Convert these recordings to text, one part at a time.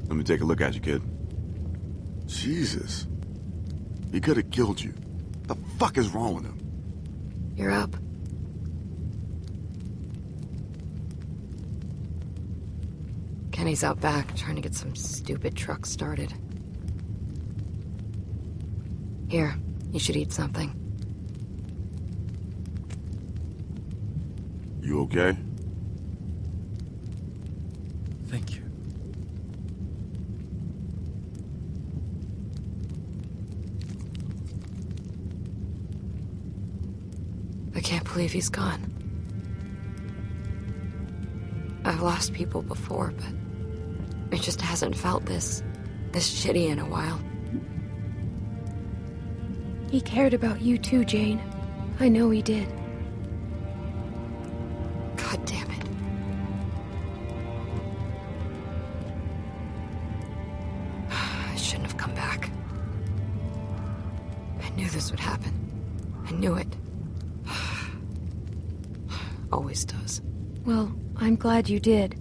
Let me take a look at you, kid. Jesus. He could have killed you. The fuck is wrong with him? You're up. Kenny's out back trying to get some stupid truck started. Here, you should eat something. You okay? Thank you. I can't believe he's gone. I've lost people before, but it just hasn't felt this shitty in a while. He cared about you too, Jane. I know he did. God damn it. I shouldn't have come back. I knew this would happen. I knew it. Always does. Well, I'm glad you did.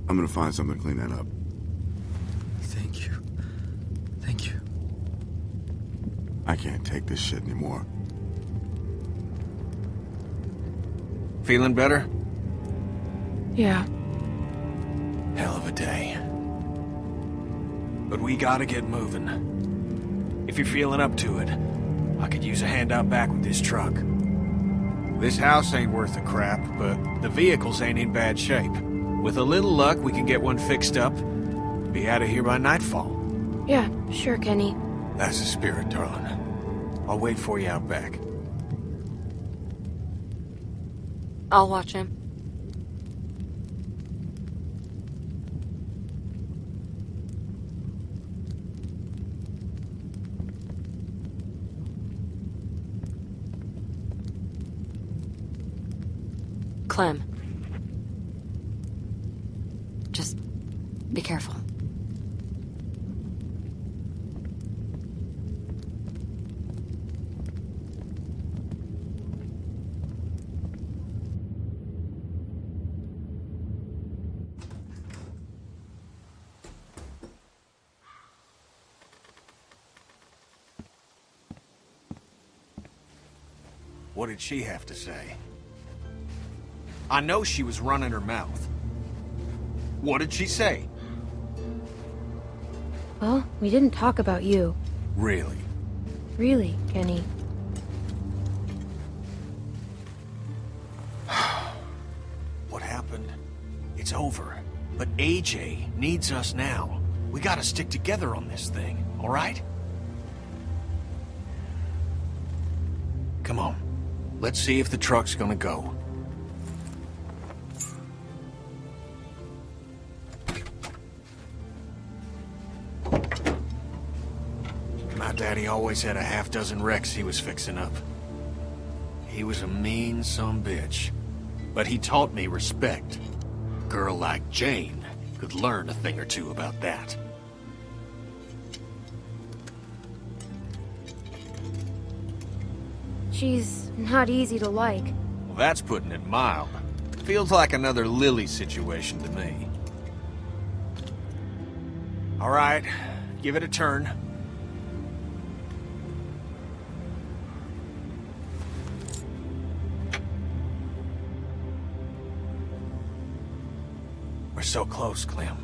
I'm gonna find something to clean that up. Thank you. Thank you. I can't take this shit anymore. Feeling better? Yeah. Hell of a day. But we gotta get moving. If you're feeling up to it, I could use a hand out back with this truck. This house ain't worth a crap, but the vehicles ain't in bad shape. With a little luck, we can get one fixed up, be out of here by nightfall. Yeah, sure, Kenny. That's the spirit, darling. I'll wait for you out back. I'll watch him. Clem. Just be careful. What did she have to say? I know she was running her mouth. What did she say? Well, we didn't talk about you. Really? Really, Kenny. What happened? It's over. But AJ needs us now. We gotta stick together on this thing, all right? Come on. Let's see if the truck's gonna go. My daddy always had a half-dozen wrecks he was fixing up. He was a mean sumbitch, but he taught me respect. A girl like Jane could learn a thing or two about that. She's not easy to like. Well, that's putting it mild. Feels like another Lily situation to me. All right, give it a turn. We're so close, Clem.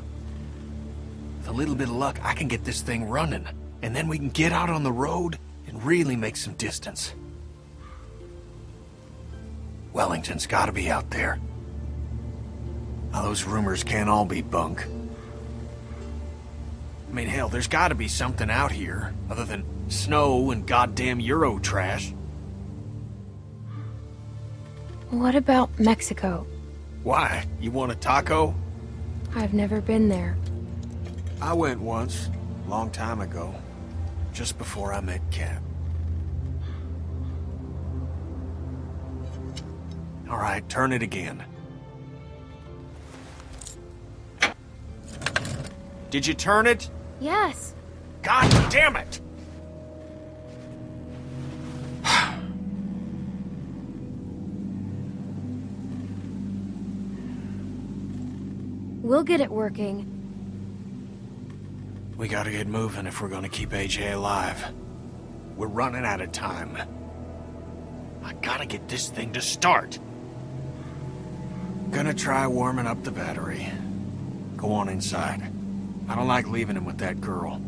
With a little bit of luck, I can get this thing running, and then we can get out on the road and really make some distance. Wellington's gotta be out there. Now, those rumors can't all be bunk. I mean, hell, there's gotta be something out here, other than snow and goddamn Euro trash. What about Mexico? Why? You want a taco? I've never been there. I went once, a long time ago, just before I met Cap. All right, turn it again. Did you turn it? Yes. God damn it! We'll get it working. We gotta get moving if we're gonna keep AJ alive. We're running out of time. I gotta get this thing to start. Gonna try warming up the battery. Go on inside. I don't like leaving him with that girl.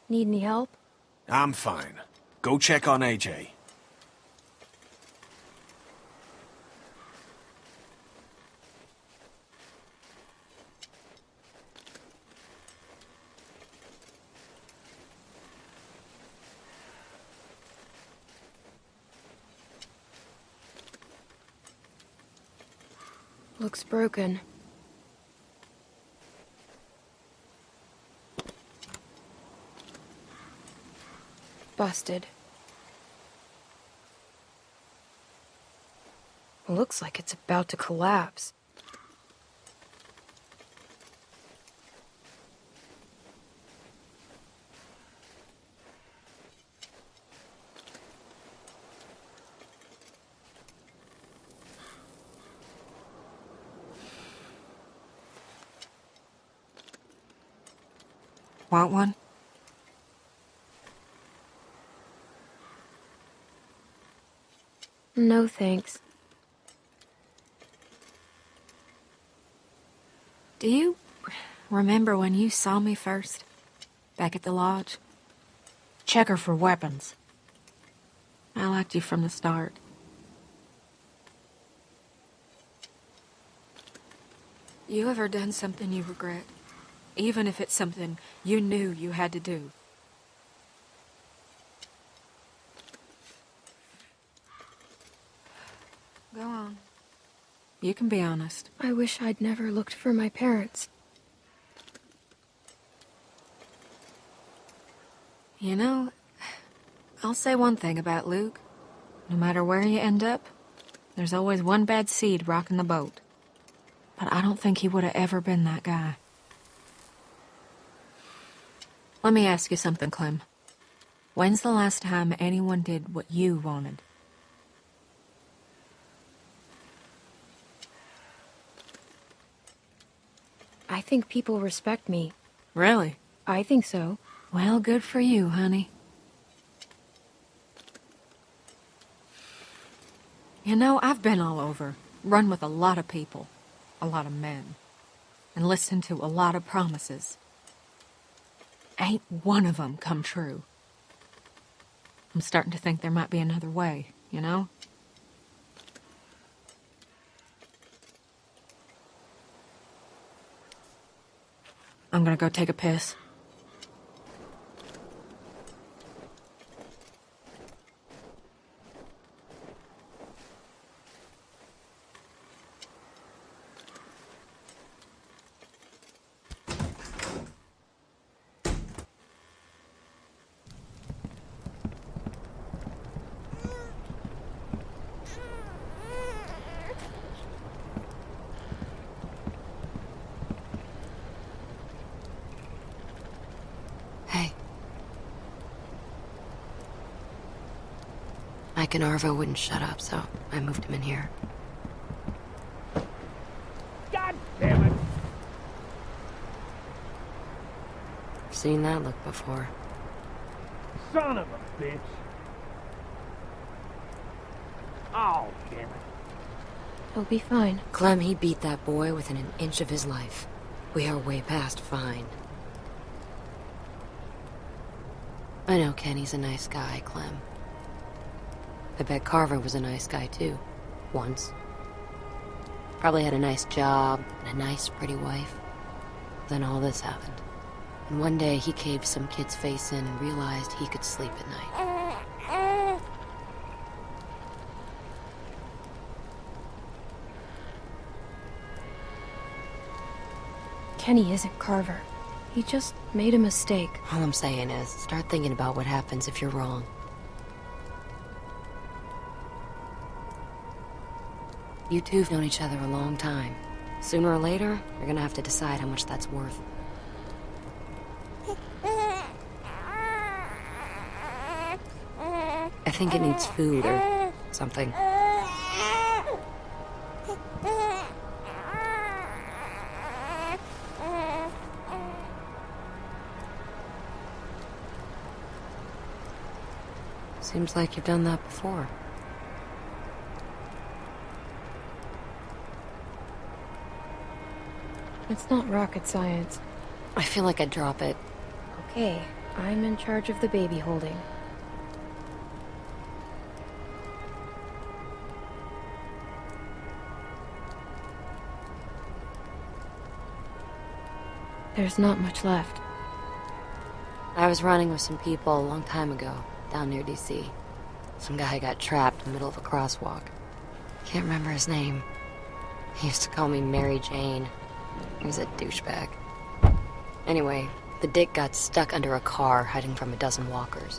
Need any help? I'm fine. Go check on AJ. Looks broken. Busted. Looks like it's about to collapse. Want one? No thanks. Do you remember when you saw me first? Back at the lodge? Check her for weapons. I liked you from the start. You ever done something you regret? Even if it's something you knew you had to do? Go on. You can be honest. I wish I'd never looked for my parents. You know, I'll say one thing about Luke. No matter where you end up, there's always one bad seed rocking the boat. But I don't think he would have ever been that guy. Let me ask you something, Clem. When's the last time anyone did what you wanted? I think people respect me. Really? I think so. Well, good for you, honey. You know, I've been all over, run with a lot of people, a lot of men, and listened to a lot of promises. Ain't one of them come true. I'm starting to think there might be another way, you know? I'm gonna go take a piss. Hey. Mike and Arvo wouldn't shut up, so I moved him in here. God damn it! Seen that look before. Son of a bitch! Oh, damn it. He'll be fine. Clem, he beat that boy within an inch of his life. We are way past fine. I know Kenny's a nice guy, Clem. I bet Carver was a nice guy, too. Once. Probably had a nice job and a nice, pretty wife. Then all this happened. And one day he caved some kid's face in and realized he could sleep at night. Kenny isn't Carver. He just made a mistake. All I'm saying is, start thinking about what happens if you're wrong. You two have known each other a long time. Sooner or later, you're gonna have to decide how much that's worth. I think it needs food or something. Seems like you've done that before. It's not rocket science. I feel like I'd drop it. Okay, I'm in charge of the baby holding. There's not much left. I was running with some people a long time ago, down near DC. Some guy got trapped in the middle of a crosswalk. Can't remember his name. He used to call me Mary Jane. He was a douchebag. Anyway, the dick got stuck under a car hiding from a dozen walkers.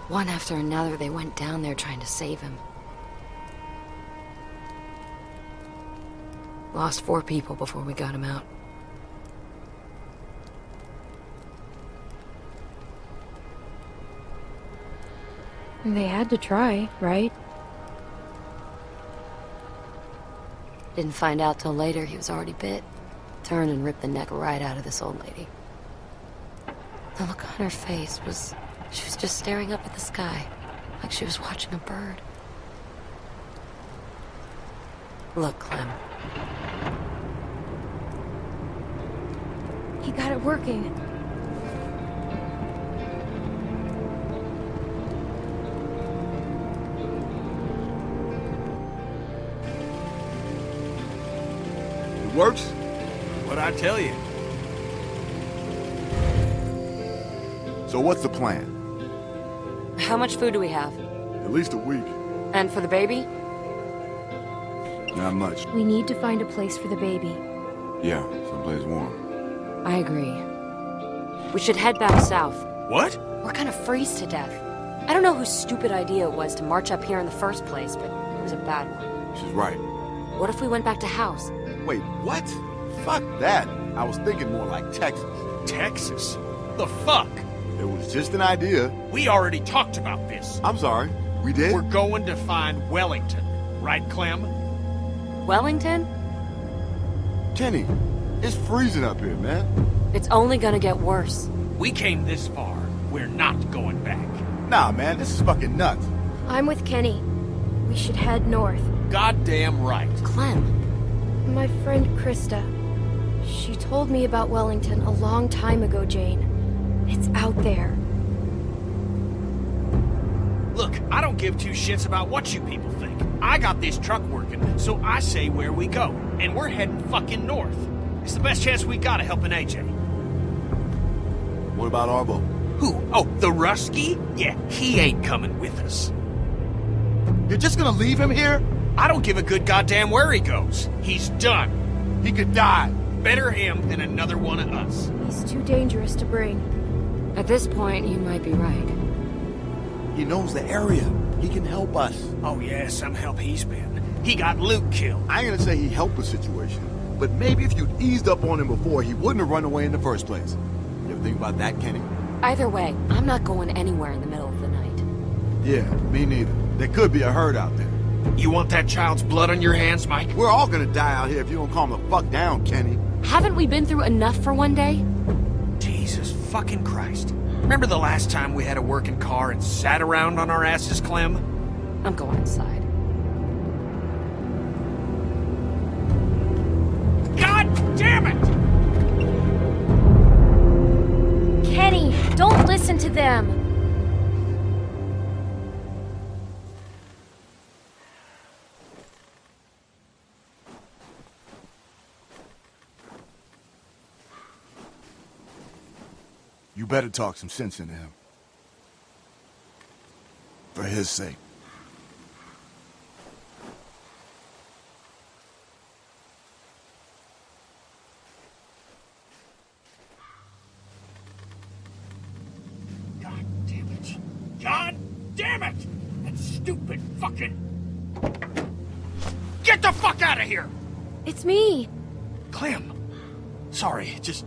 One after another, they went down there trying to save him. Lost 4 people before we got him out. They had to try, right? Didn't find out till later he was already bit. Turned and ripped the neck right out of this old lady. The look on her face was... she was just staring up at the sky, like she was watching a bird. Look, Clem. He got it working. It works? What'd I tell you? So what's the plan? How much food do we have? At least a week. And for the baby? Not much. We need to find a place for the baby. Yeah, someplace warm. I agree. We should head back south. What? We're gonna freeze to death. I don't know whose stupid idea it was to march up here in the first place, but it was a bad one. She's right. What if we went back to house? Wait, what? Fuck that. I was thinking more like Texas. Texas? The fuck? It was just an idea. We already talked about this. I'm sorry. We did? We're going to find Wellington. Right, Clem? Wellington? Kenny, it's freezing up here, man. It's only gonna get worse. We came this far. We're not going back. Nah, man, this is fucking nuts. I'm with Kenny. We should head north. Goddamn right. Clem, My friend Krista. She told me about Wellington a long time ago, Jane. It's out there. Look, I don't give 2 shits about what you people think. I got this truck working, so I say where we go. And we're heading fucking north. It's the best chance we got of helping AJ. What about Arbo? Who? Oh, the Rusky? Yeah, he ain't coming with us. You're just gonna leave him here? I don't give a good goddamn where he goes. He's done. He could die. Better him than another one of us. He's too dangerous to bring. at this point, you might be right. He knows the area. He can help us. Oh yeah, some help he's been. He got Luke killed. I ain't gonna say he helped the situation, but maybe if you'd eased up on him before, he wouldn't have run away in the first place. You ever think about that, Kenny? Either way, I'm not going anywhere in the middle of the night. Yeah, me neither. There could be a herd out there. You want that child's blood on your hands, Mike? We're all gonna die out here if you don't calm the fuck down, Kenny. Haven't we been through enough for one day? Jesus fucking Christ. Remember the last time we had a working car and sat around on our asses, Clem? I'm going inside. God damn it! Kenny, don't listen to them! You better talk some sense into him. For his sake. God damn it. God damn it! That stupid fucking... Get Get the fuck out of here! It's me. Clem. Sorry, just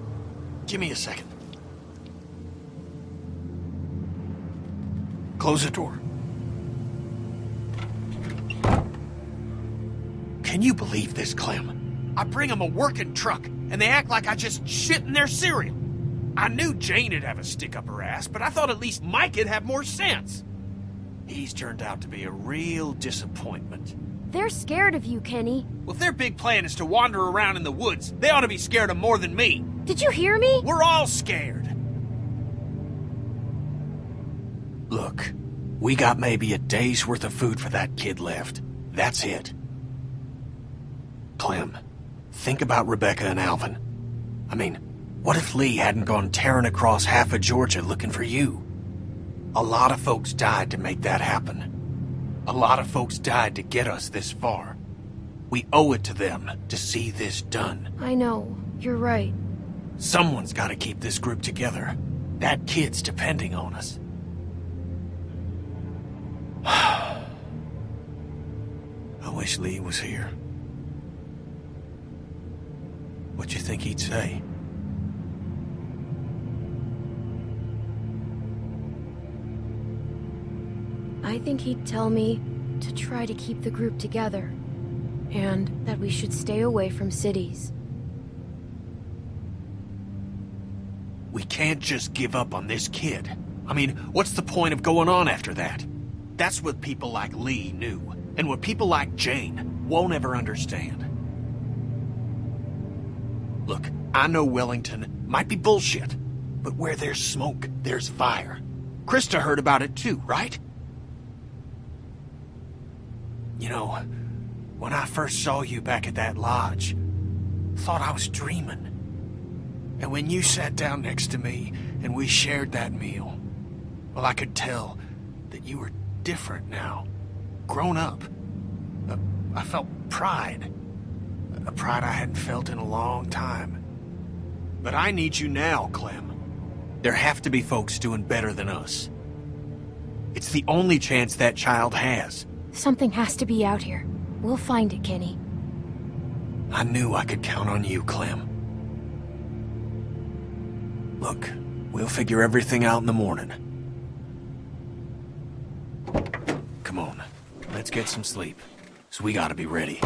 give me a second. Close the door. Can you believe this, Clem? I bring them a working truck, and they act like I just shit in their cereal. I knew Jane'd have a stick up her ass, but I thought at least Mike'd have more sense. He's turned out to be a real disappointment. They're scared of you, Kenny. Well, if their big plan is to wander around in the woods, they ought to be scared of more than me. Did you hear me? We're all scared. Look, we got maybe a day's worth of food for that kid left. That's it. Clem, think about Rebecca and Alvin. I mean, what if Lee hadn't gone tearing across half of Georgia looking for you? A lot of folks died to make that happen. A lot of folks died to get us this far. We owe it to them to see this done. I know. You're right. Someone's got to keep this group together. That kid's depending on us. I wish Lee was here. What you think he'd say? I think he'd tell me to try to keep the group together, and that we should stay away from cities. We can't just give up on this kid. I mean, what's the point of going on after that? That's what people like Lee knew, and what people like Jane won't ever understand. Look, I know Wellington might be bullshit, but where there's smoke, there's fire. Krista heard about it too, right? You know, when I first saw you back at that lodge, thought I was dreaming. And when you sat down next to me and we shared that meal, well, I could tell that you were different now, grown up. I felt pride. A pride I hadn't felt in a long time. But I need you now, Clem. There have to be folks doing better than us. It's the only chance that child has. Something has to be out here. We'll find it, Kenny. I knew I could count on you, Clem. Look, we'll figure everything out in the morning. Come on, let's get some sleep, so we gotta be ready.